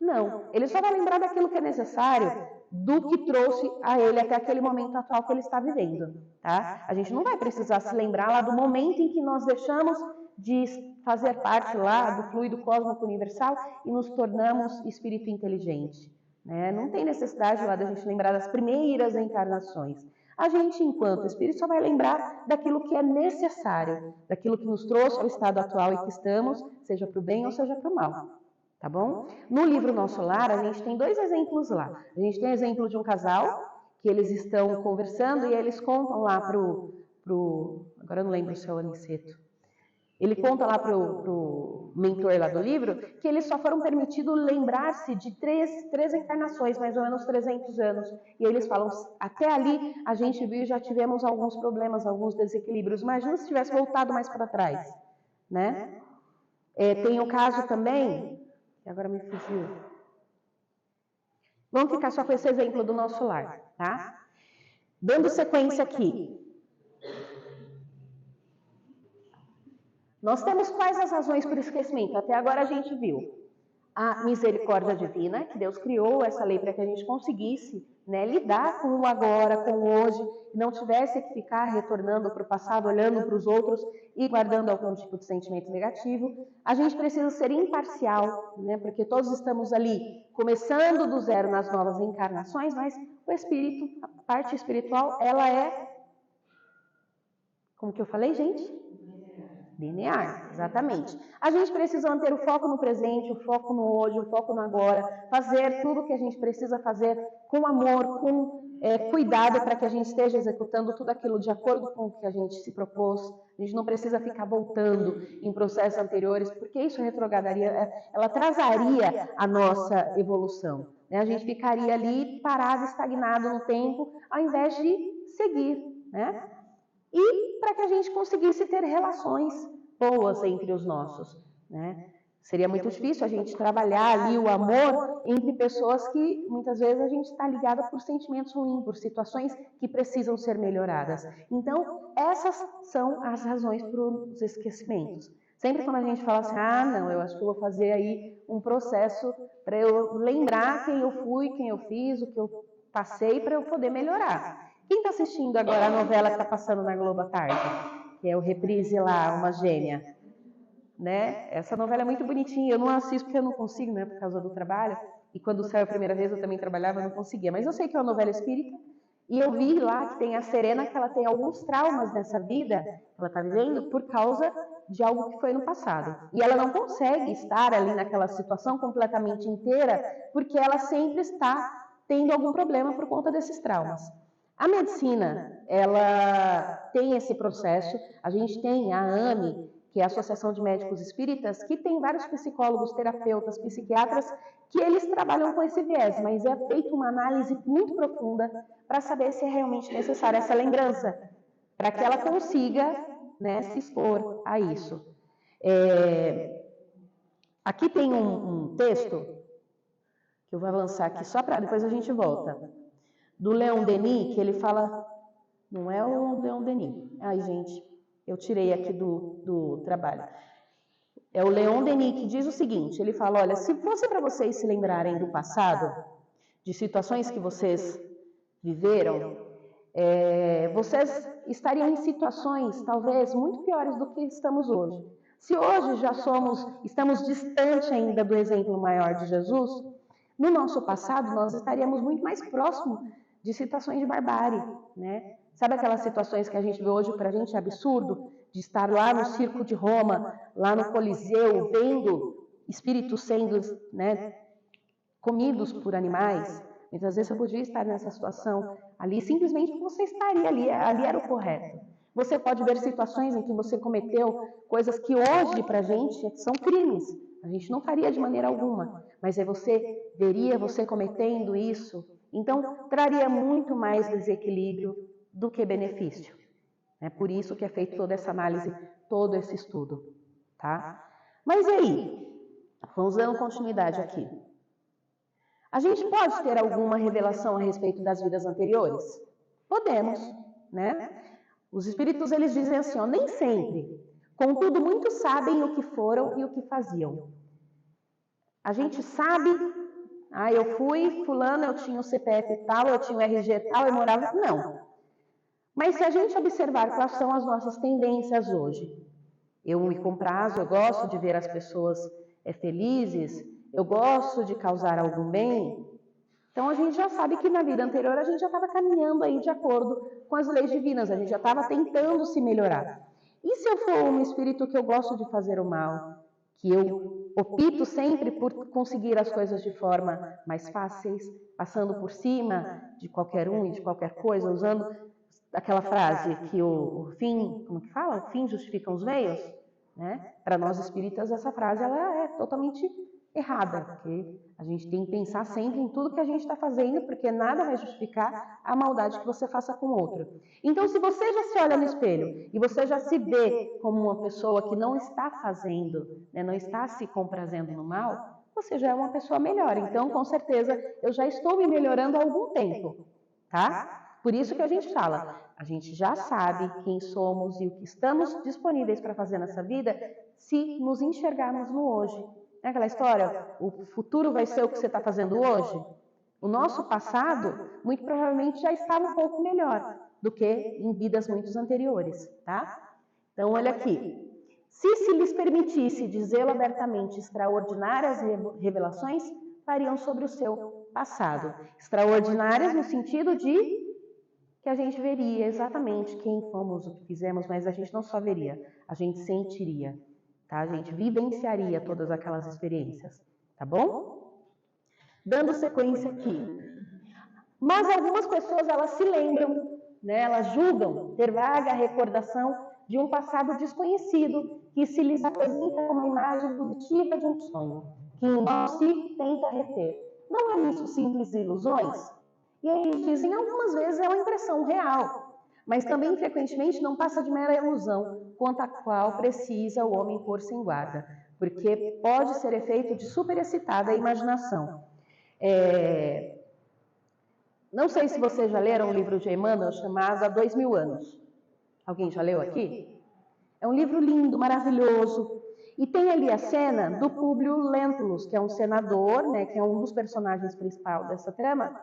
Não. Ele só vai lembrar daquilo que é necessário, do que trouxe a ele até aquele momento atual que ele está vivendo, tá? A gente não vai precisar se lembrar lá do momento em que nós deixamos de fazer parte lá do fluido cósmico universal e nos tornamos espírito inteligente. Né? Não tem necessidade lá da gente lembrar das primeiras encarnações. A gente, enquanto espírito, só vai lembrar daquilo que é necessário, daquilo que nos trouxe ao estado atual em que estamos, seja para o bem ou seja para o mal. Tá bom? No livro Nosso Lar, a gente tem 2 exemplos lá. A gente tem o exemplo de um casal, que eles estão conversando e eles contam lá agora eu não lembro se é o Aniceto. Ele conta lá para o mentor lá do livro que eles só foram permitidos lembrar-se de três encarnações, mais ou menos 300 anos. E eles falam, até ali a gente viu e já tivemos alguns problemas, alguns desequilíbrios. Imagina se tivesse voltado mais para trás. Né? Tem o caso também, que agora me fugiu. Vamos ficar só com esse exemplo do Nosso Lar. Tá? Dando sequência aqui. Nós temos quais as razões por esquecimento? Até agora a gente viu a misericórdia divina, que Deus criou essa lei para que a gente conseguisse, né, lidar com o agora, com o hoje, e não tivesse que ficar retornando para o passado, olhando para os outros e guardando algum tipo de sentimento negativo. A gente precisa ser imparcial, né, porque todos estamos ali começando do zero nas novas encarnações, mas o espírito, a parte espiritual, ela é, como que eu falei, gente? Linear, exatamente. A gente precisa manter o foco no presente, o foco no hoje, o foco no agora, fazer tudo o que a gente precisa fazer com amor, com cuidado para que a gente esteja executando tudo aquilo de acordo com o que a gente se propôs. A gente não precisa ficar voltando em processos anteriores, porque isso retrogradaria, ela atrasaria a nossa evolução. Né? A gente ficaria ali parado, estagnado no tempo, ao invés de seguir, né? E para que a gente conseguisse ter relações boas entre os nossos. Né? Seria muito difícil a gente trabalhar ali o amor entre pessoas que muitas vezes a gente está ligada por sentimentos ruins, por situações que precisam ser melhoradas. Então, essas são as razões para os esquecimentos. Sempre quando a gente fala assim, não, eu acho que eu vou fazer aí um processo para eu lembrar quem eu fui, quem eu fiz, o que eu passei para eu poder melhorar. Quem está assistindo agora a novela que está passando na Globo à tarde? Que é o Reprise lá, Uma Gêmea. Né? Essa novela é muito bonitinha. Eu não assisto porque eu não consigo, né, por causa do trabalho. E quando saiu a primeira vez eu também trabalhava, eu não conseguia. Mas eu sei que é uma novela espírita. E eu vi lá que tem a Serena, que ela tem alguns traumas nessa vida, que ela está vivendo, por causa de algo que foi no passado. E ela não consegue estar ali naquela situação completamente inteira, porque ela sempre está tendo algum problema por conta desses traumas. A medicina, ela tem esse processo. A gente tem a AME, que é a Associação de Médicos Espíritas, que tem vários psicólogos, terapeutas, psiquiatras, que eles trabalham com esse viés, mas é feita uma análise muito profunda para saber se é realmente necessária essa lembrança, para que ela consiga, né, se expor a isso. Aqui tem um texto, que eu vou avançar aqui só para depois a gente volta, do Leon Denis, que ele fala, não é o Leon Denis, ai gente, eu tirei aqui do trabalho. É o Leon Denis que diz o seguinte, ele fala, olha, se fosse para vocês se lembrarem do passado, de situações que vocês viveram, vocês estariam em situações talvez muito piores do que estamos hoje. Se hoje já estamos distante ainda do exemplo maior de Jesus, no nosso passado nós estaríamos muito mais próximos de situações de barbárie, né? Sabe aquelas situações que a gente vê hoje para a gente é absurdo? De estar lá no Circo de Roma, lá no Coliseu, vendo espíritos sendo, né, comidos por animais. Muitas vezes você podia estar nessa situação ali, simplesmente porque você estaria ali era o correto. Você pode ver situações em que você cometeu coisas que hoje para a gente são crimes. A gente não faria de maneira alguma, mas aí você veria você cometendo isso. Então, traria muito mais desequilíbrio do que benefício. É por isso que é feita toda essa análise, todo esse estudo. Tá? Mas aí, vamos dando continuidade aqui. A gente pode ter alguma revelação a respeito das vidas anteriores? Podemos, né? Os espíritos, eles dizem assim, ó, nem sempre. Contudo, muitos sabem o que foram e o que faziam. A gente sabe, eu fui fulano, eu tinha o CPF tal, eu tinha o RG tal, eu morava... Não. Mas se a gente observar quais são as nossas tendências hoje, eu me comprazo, eu gosto de ver as pessoas felizes, eu gosto de causar algum bem. Então a gente já sabe que na vida anterior a gente já estava caminhando aí de acordo com as leis divinas, a gente já estava tentando se melhorar. E se eu for um espírito que eu gosto de fazer o mal, que eu opto sempre por conseguir as coisas de forma mais fáceis, passando por cima de qualquer um e de qualquer coisa, usando aquela frase que o fim, como que fala? O fim justifica os meios, né? Para nós espíritas essa frase ela é totalmente errada, porque a gente tem que pensar sempre em tudo que a gente está fazendo, porque nada vai justificar a maldade que você faça com o outro. Então, se você já se olha no espelho e você já se vê como uma pessoa que não está fazendo, né, não está se comprazendo no mal, você já é uma pessoa melhor. Então, com certeza, eu já estou me melhorando há algum tempo, tá? Por isso que a gente fala, a gente já sabe quem somos e o que estamos disponíveis para fazer nessa vida se nos enxergarmos no hoje. É aquela história, o futuro vai ser o que você está fazendo hoje? O nosso passado, muito provavelmente, já estava um pouco melhor do que em vidas muito anteriores, tá? Então, olha aqui. Se lhes permitisse dizê-lo abertamente, extraordinárias revelações fariam sobre o seu passado. Extraordinárias no sentido de que a gente veria exatamente quem fomos, o que fizemos, mas a gente não só veria, a gente sentiria. Tá? A gente vivenciaria todas aquelas experiências, tá bom? Dando sequência aqui. Mas algumas pessoas, elas se lembram, né? Elas julgam ter vaga recordação de um passado desconhecido que se lhes apresenta como imagem positiva de um sonho, que não se tenta reter. Não é isso simples ilusões? E aí eles dizem, algumas vezes é uma impressão real, mas também frequentemente não passa de mera ilusão, quanto a qual precisa o homem pôr-se em guarda, porque pode ser efeito de superexcitada imaginação. Não sei se vocês já leram um livro de Emmanuel chamado Há 2000 Anos. Alguém já leu aqui? É um livro lindo, maravilhoso. E tem ali a cena do Públio Lentulus, que é um senador, né, que é um dos personagens principais dessa trama.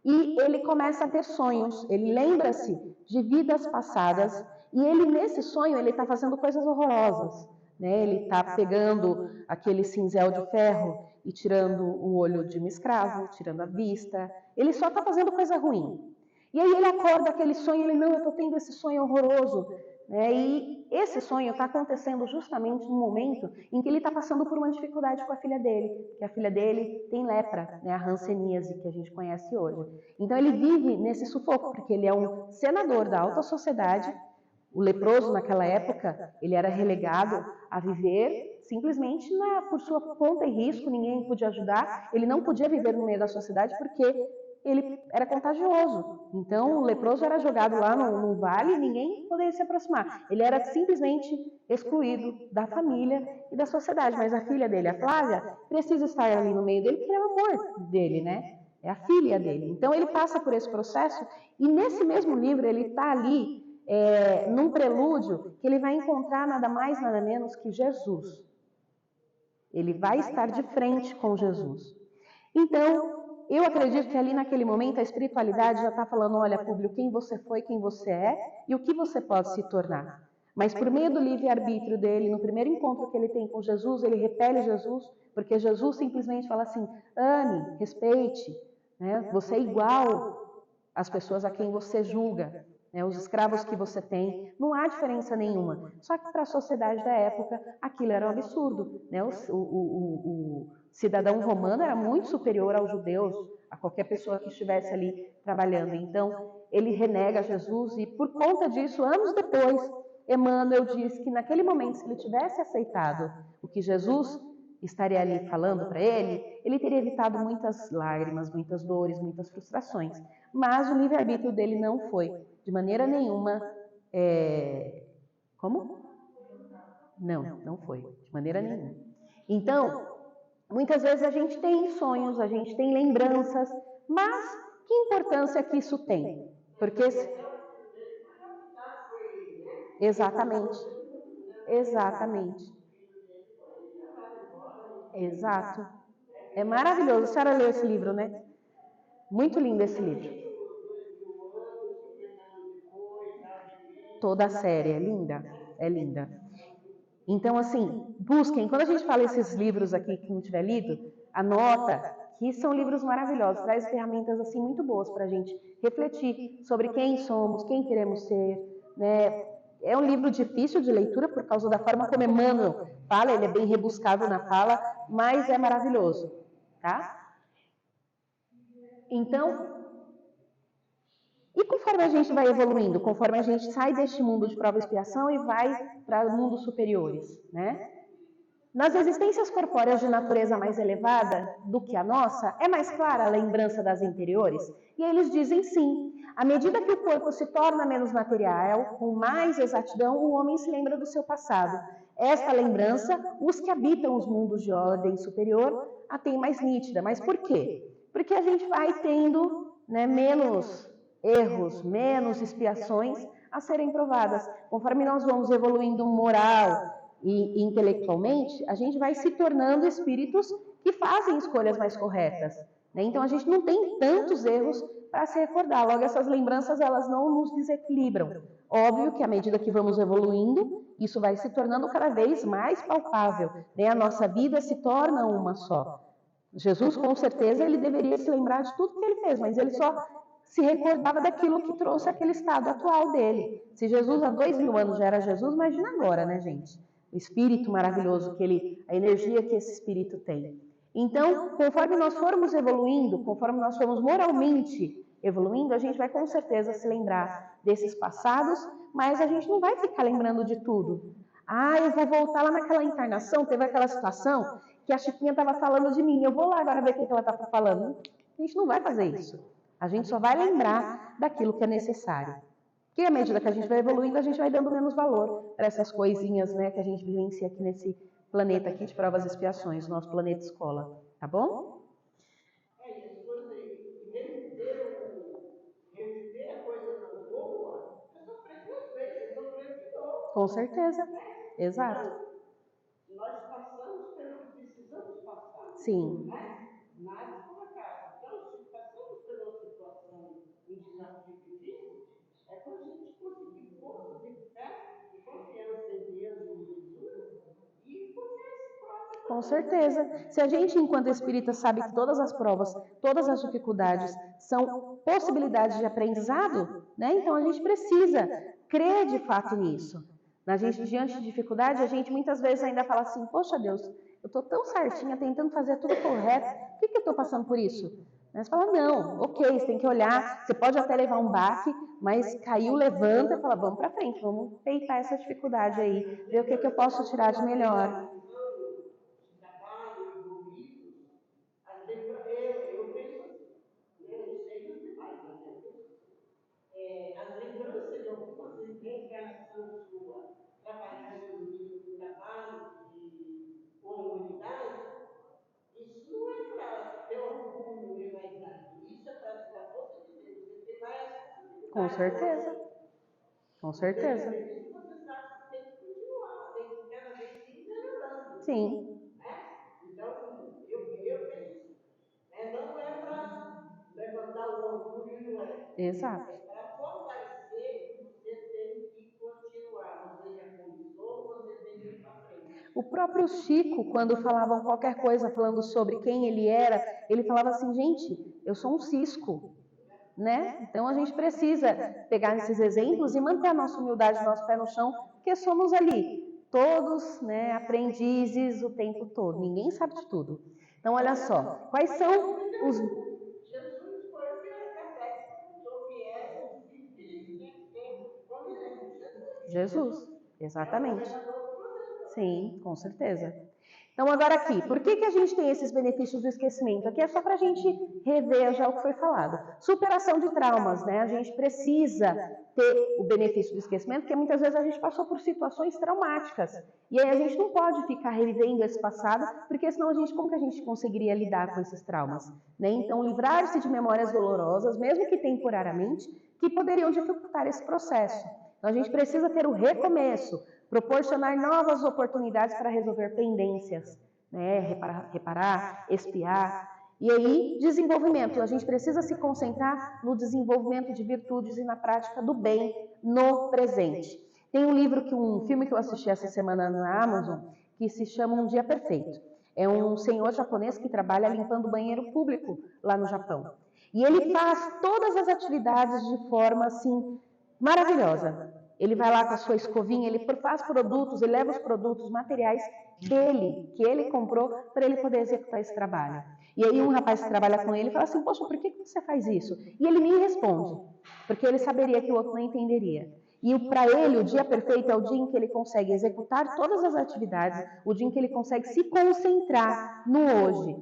E ele começa a ter sonhos, ele lembra-se de vidas passadas, e ele nesse sonho ele está fazendo coisas horrorosas, né? Ele está pegando aquele cinzel de ferro e tirando o olho de um escravo, tirando a vista, ele só está fazendo coisa ruim. E aí ele acorda aquele sonho, ele, não, eu estou tendo esse sonho horroroso, né? E esse sonho está acontecendo justamente no momento em que ele está passando por uma dificuldade com a filha dele, que a filha dele tem lepra, né? A hanseníase que a gente conhece hoje. Então ele vive nesse sufoco, porque ele é um senador da alta sociedade. O leproso naquela época, ele era relegado a viver simplesmente por sua conta e risco, ninguém podia ajudar, ele não podia viver no meio da sociedade porque ele era contagioso. Então, o leproso era jogado lá no vale e ninguém poderia se aproximar. Ele era simplesmente excluído da família e da sociedade. Mas a filha dele, a Flávia, precisa estar ali no meio dele porque é o amor dele, né? É a filha dele. Então, ele passa por esse processo e nesse mesmo livro ele está ali num prelúdio que ele vai encontrar nada mais, nada menos que Jesus. Ele vai estar de frente com Jesus. Então, eu acredito que ali naquele momento a espiritualidade já está falando, olha, Públio, quem você foi, quem você é e o que você pode se tornar. Mas por meio do livre-arbítrio dele, no primeiro encontro que ele tem com Jesus, ele repele Jesus, porque Jesus simplesmente fala assim, ame, respeite, né? Você é igual às pessoas a quem você julga, né? Os escravos que você tem, não há diferença nenhuma. Só que para a sociedade da época, aquilo era um absurdo, né? O cidadão romano era muito superior aos judeus, a qualquer pessoa que estivesse ali trabalhando. Então, ele renega Jesus e, por conta disso, anos depois, Emmanuel diz que naquele momento, se ele tivesse aceitado o que Jesus estaria ali falando para ele, ele teria evitado muitas lágrimas, muitas dores, muitas frustrações. Mas o livre-arbítrio dele não foi, de maneira nenhuma, Como? Não foi, de maneira nenhuma. Então, muitas vezes a gente tem sonhos, a gente tem lembranças, mas que importância que isso tem? Porque... Exatamente. Exatamente. Exato. É maravilhoso. A senhora leu esse livro, né? Muito lindo esse livro. Toda a série é linda. É linda. Então, assim, busquem. Quando a gente fala esses livros aqui que não tiver lido, anota que são livros maravilhosos, traz ferramentas assim muito boas para a gente refletir sobre quem somos, quem queremos ser, né? É um livro difícil de leitura por causa da forma como Emmanuel fala, ele é bem rebuscado na fala, mas é maravilhoso, tá? Então, e conforme a gente vai evoluindo, conforme a gente sai deste mundo de prova e expiação e vai para mundos superiores, né? Nas existências corpóreas de natureza mais elevada do que a nossa, é mais clara a lembrança das anteriores? E eles dizem sim. À medida que o corpo se torna menos material, com mais exatidão, o homem se lembra do seu passado. Esta lembrança, os que habitam os mundos de ordem superior, a tem mais nítida. Mas por quê? Porque a gente vai tendo, né, menos erros, menos expiações a serem provadas. Conforme nós vamos evoluindo moral e intelectualmente, a gente vai se tornando espíritos que fazem escolhas mais corretas, né? Então a gente não tem tantos erros para se recordar. Logo, essas lembranças elas não nos desequilibram. Óbvio que à medida que vamos evoluindo, isso vai se tornando cada vez mais palpável, né? A nossa vida se torna uma só. Jesus, com certeza, ele deveria se lembrar de tudo que ele fez, mas ele só se recordava daquilo que trouxe aquele estado atual dele. Se Jesus há 2000 anos já era Jesus, imagina agora, né, gente? O espírito maravilhoso que ele, a energia que esse espírito tem. Então, conforme nós formos evoluindo, conforme nós formos moralmente evoluindo, a gente vai com certeza se lembrar desses passados, mas a gente não vai ficar lembrando de tudo. Ah, eu vou voltar lá naquela encarnação, teve aquela situação que a Chiquinha estava falando de mim, eu vou lá agora ver o que ela está falando. A gente não vai fazer isso. A gente só vai lembrar daquilo que é necessário. Que à medida que a gente vai evoluindo, a gente vai dando menos valor para essas coisinhas, né, que a gente vivencia aqui nesse planeta aqui de provas e expiações, nosso planeta escola, tá bom? E as coisas aí, reviver a coisa não boa, é sofrer duas vezes, é sofrer de novo. Com certeza, Né? exato. Então, nós passamos pelo que precisamos passar. Sim. Né? Nada por acaso. Então, se passamos por uma situação, um desafio difícil, é para a gente conseguir força de fé e confiança em Deus e em Jesus e porque esse próprio. Com certeza. Se a gente, enquanto espírita, sabe que todas as provas, todas as dificuldades são possibilidades de aprendizado, né? Então a gente precisa crer de fato nisso. Na gente, diante de dificuldade, a gente muitas vezes ainda fala assim, poxa Deus, eu estou tão certinha, tentando fazer tudo correto, por que eu estou passando por isso? Mas você fala, não, ok, você tem que olhar, você pode até levar um baque, mas caiu, levanta e fala, vamos para frente, vamos peitar essa dificuldade aí, ver o que eu posso tirar de melhor. Eu penso assim, eu sei dos demais, mas eu penso assim. As lembranças de algumas reencarnações sua, trabalhando em trabalho de comunidade, isso não é para ter orgulho e vaidade, isso é para te dar força de Deus, você tem mais possibilidade. Com certeza. Com certeza. Você sabe que tem que continuar, tem que cada vez ir melhorando. Sim. Né? Então, eu penso. Não é para levantar o orgulho, não é? Exato. É para fortalecer que você tem que continuar. Você já começou, você tem que ir para frente. O próprio Chico, quando falavam qualquer coisa falando sobre quem ele era, ele falava assim, gente, eu sou um cisco, né? Então a gente precisa pegar esses exemplos e manter a nossa humildade, nosso pé no chão, porque somos ali, todos, né, aprendizes o tempo todo, ninguém sabe de tudo. Então olha só, quais são os... Jesus foi o que Kardec perguntou, que é o filho que ele tinha que ter como exemplo. Jesus, exatamente. Sim, com certeza. Então, agora aqui, por que a gente tem esses benefícios do esquecimento? Aqui é só para a gente rever já o que foi falado. Superação de traumas, né? A gente precisa ter o benefício do esquecimento, porque muitas vezes a gente passou por situações traumáticas. E aí a gente não pode ficar revivendo esse passado, porque senão como que a gente conseguiria lidar com esses traumas? Né? Então, livrar-se de memórias dolorosas, mesmo que temporariamente, que poderiam dificultar esse processo. Então, a gente precisa ter o recomeço, proporcionar novas oportunidades para resolver pendências, né? Reparar, expiar. E aí, desenvolvimento. A gente precisa se concentrar no desenvolvimento de virtudes e na prática do bem no presente. Tem um filme que eu assisti essa semana na Amazon, que se chama Um Dia Perfeito. É um senhor japonês que trabalha limpando o banheiro público lá no Japão. E ele faz todas as atividades de forma, assim, maravilhosa. Ele vai lá com a sua escovinha, ele faz produtos, ele leva os produtos, materiais dele, que ele comprou, para ele poder executar esse trabalho. E aí um rapaz que trabalha com ele fala assim, poxa, por que você faz isso? E ele me responde, porque ele saberia que o outro não entenderia. E para ele, o dia perfeito é o dia em que ele consegue executar todas as atividades, o dia em que ele consegue se concentrar no hoje.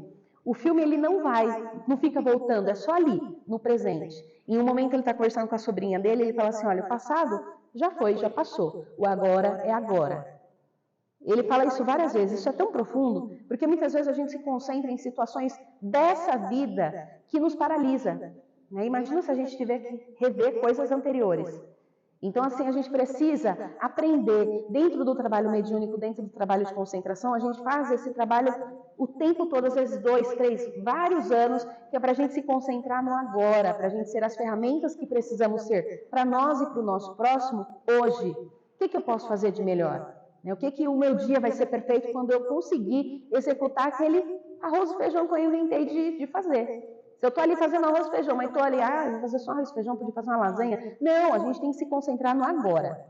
O filme ele não fica voltando, é só ali, no presente. Em um momento ele está conversando com a sobrinha dele, ele fala assim, olha, o passado já foi, já passou, o agora é agora. Ele fala isso várias vezes, isso é tão profundo, porque muitas vezes a gente se concentra em situações dessa vida que nos paralisa. Né? Imagina se a gente tiver que rever coisas anteriores. Então, assim, a gente precisa aprender, dentro do trabalho mediúnico, dentro do trabalho de concentração, a gente faz esse trabalho o tempo todo, às vezes 2, 3, vários anos, que é para a gente se concentrar no agora, para a gente ser as ferramentas que precisamos ser para nós e para o nosso próximo hoje. O que eu posso fazer de melhor? O que o meu dia vai ser perfeito quando eu conseguir executar aquele arroz e feijão que eu inventei de fazer? Se eu estou ali fazendo arroz e feijão, mas estou ali, vou fazer só arroz e feijão, podia fazer uma lasanha. Não, a gente tem que se concentrar no agora.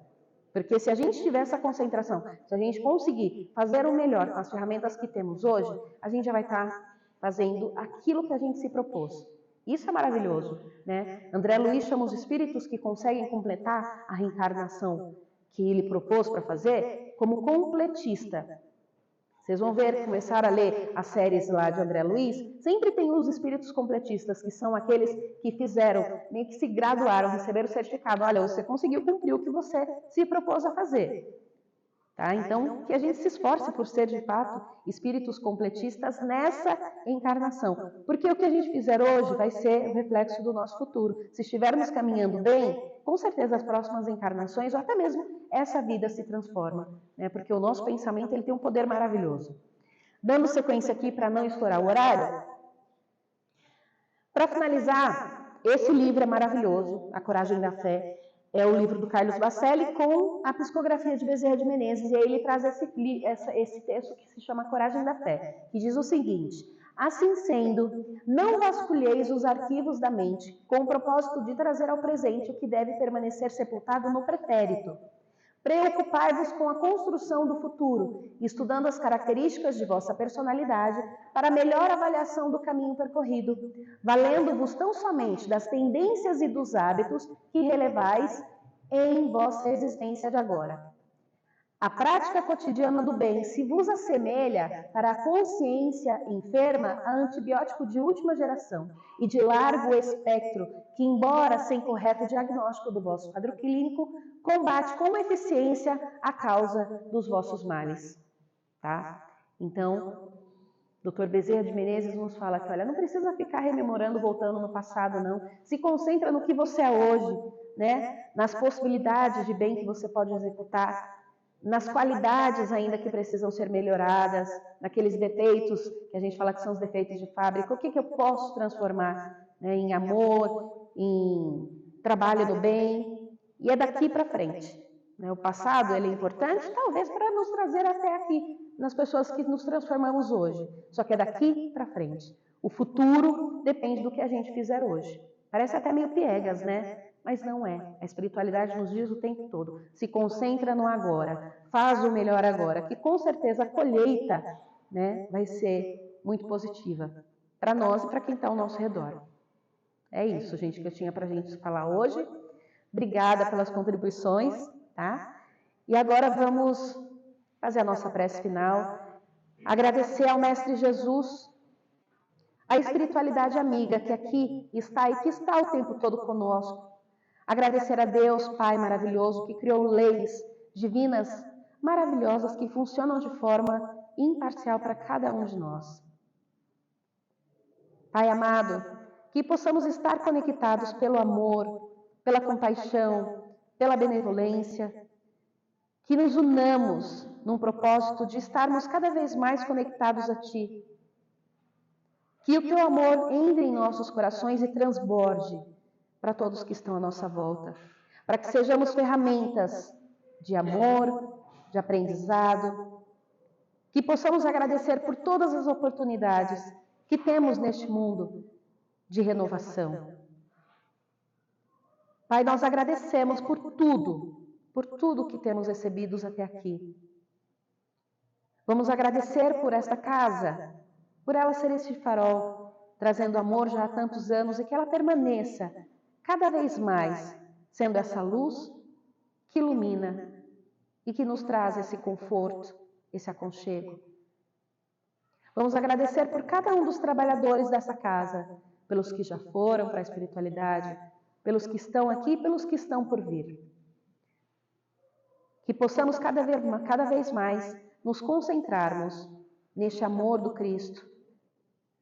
Porque se a gente tiver essa concentração, se a gente conseguir fazer o melhor com as ferramentas que temos hoje, a gente já vai estar fazendo aquilo que a gente se propôs. Isso é maravilhoso, né? André Luiz chama os espíritos que conseguem completar a reencarnação que ele propôs para fazer como completista. Vocês vão ver, começar a ler as séries lá de André Luiz, sempre tem os espíritos completistas, que são aqueles que fizeram, meio que se graduaram, receberam o certificado. Olha, você conseguiu cumprir o que você se propôs a fazer. Tá? Então, que a gente se esforce por ser, de fato, espíritos completistas nessa encarnação. Porque o que a gente fizer hoje vai ser o reflexo do nosso futuro. Se estivermos caminhando bem, com certeza as próximas encarnações, ou até mesmo essa vida se transforma. Né? Porque o nosso pensamento ele tem um poder maravilhoso. Dando sequência aqui para não estourar o horário. Para finalizar, esse livro é maravilhoso, A Coragem da Fé. É o livro do Carlos Bacelli com a psicografia de Bezerra de Menezes, e aí ele traz esse texto que se chama Coragem da Fé, que diz o seguinte: assim sendo, não vasculheis os arquivos da mente com o propósito de trazer ao presente o que deve permanecer sepultado no pretérito. Preocupai-vos com a construção do futuro, estudando as características de vossa personalidade para melhor avaliação do caminho percorrido, valendo-vos tão somente das tendências e dos hábitos que relevais em vossa existência de agora. A prática cotidiana do bem se vos assemelha para a consciência enferma a antibiótico de última geração e de largo espectro, que, embora sem correto diagnóstico do vosso quadro clínico, combate com eficiência a causa dos vossos males. Tá? Então, Dr. Bezerra de Menezes nos fala que, olha, não precisa ficar rememorando, voltando no passado, não. Se concentra no que você é hoje, né? Nas possibilidades de bem que você pode executar, nas qualidades ainda que precisam ser melhoradas, naqueles defeitos que a gente fala que são os defeitos de fábrica. O que eu posso transformar, né, em amor, em trabalho do bem? E é daqui para frente. Né? O passado ele é importante, talvez, para nos trazer até aqui, nas pessoas que nos transformamos hoje. Só que é daqui para frente. O futuro depende do que a gente fizer hoje. Parece até meio piegas, né? Mas não é. A espiritualidade nos diz o tempo todo. Se concentra no agora. Faz o melhor agora. Que com certeza a colheita, né, vai ser muito positiva. Para nós e para quem está ao nosso redor. É isso, gente, que eu tinha para a gente falar hoje. Obrigada pelas contribuições. Tá? E agora vamos fazer a nossa prece final. Agradecer ao Mestre Jesus, a espiritualidade amiga que aqui está e que está o tempo todo conosco. Agradecer a Deus, Pai maravilhoso, que criou leis divinas maravilhosas que funcionam de forma imparcial para cada um de nós. Pai amado, que possamos estar conectados pelo amor, pela compaixão, pela benevolência, que nos unamos num propósito de estarmos cada vez mais conectados a Ti. Que o Teu amor entre em nossos corações e transborde para todos que estão à nossa volta, para que sejamos ferramentas de amor, de aprendizado. Que possamos agradecer por todas as oportunidades que temos neste mundo de renovação. Pai, nós agradecemos por tudo que temos recebidos até aqui. Vamos agradecer por esta casa, por ela ser este farol, trazendo amor já há tantos anos e que ela permaneça cada vez mais, sendo essa luz que ilumina e que nos traz esse conforto, esse aconchego. Vamos agradecer por cada um dos trabalhadores dessa casa, pelos que já foram para a espiritualidade, pelos que estão aqui e pelos que estão por vir. Que possamos cada vez mais nos concentrarmos neste amor do Cristo.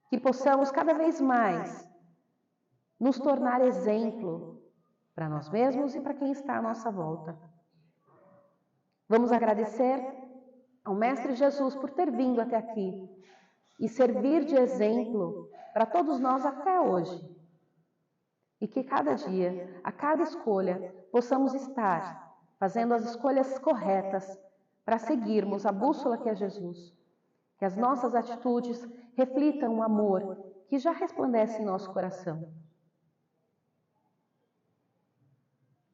Que possamos cada vez mais nos tornar exemplo para nós mesmos e para quem está à nossa volta. Vamos agradecer ao Mestre Jesus por ter vindo até aqui e servir de exemplo para todos nós até hoje. E que cada dia, a cada escolha, possamos estar fazendo as escolhas corretas para seguirmos a bússola que é Jesus. Que as nossas atitudes reflitam o amor que já resplandece em nosso coração.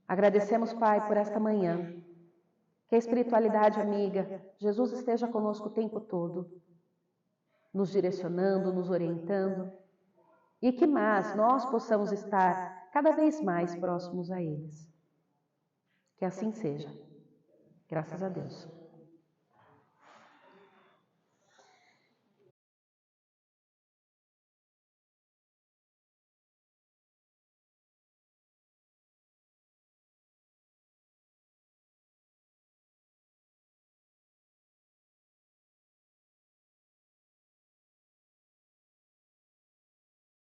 Agradecemos, Pai, por esta manhã. Que a espiritualidade amiga, Jesus esteja conosco o tempo todo, nos direcionando, nos orientando, e que mais nós possamos estar cada vez mais próximos a eles. Que assim seja. Graças a Deus.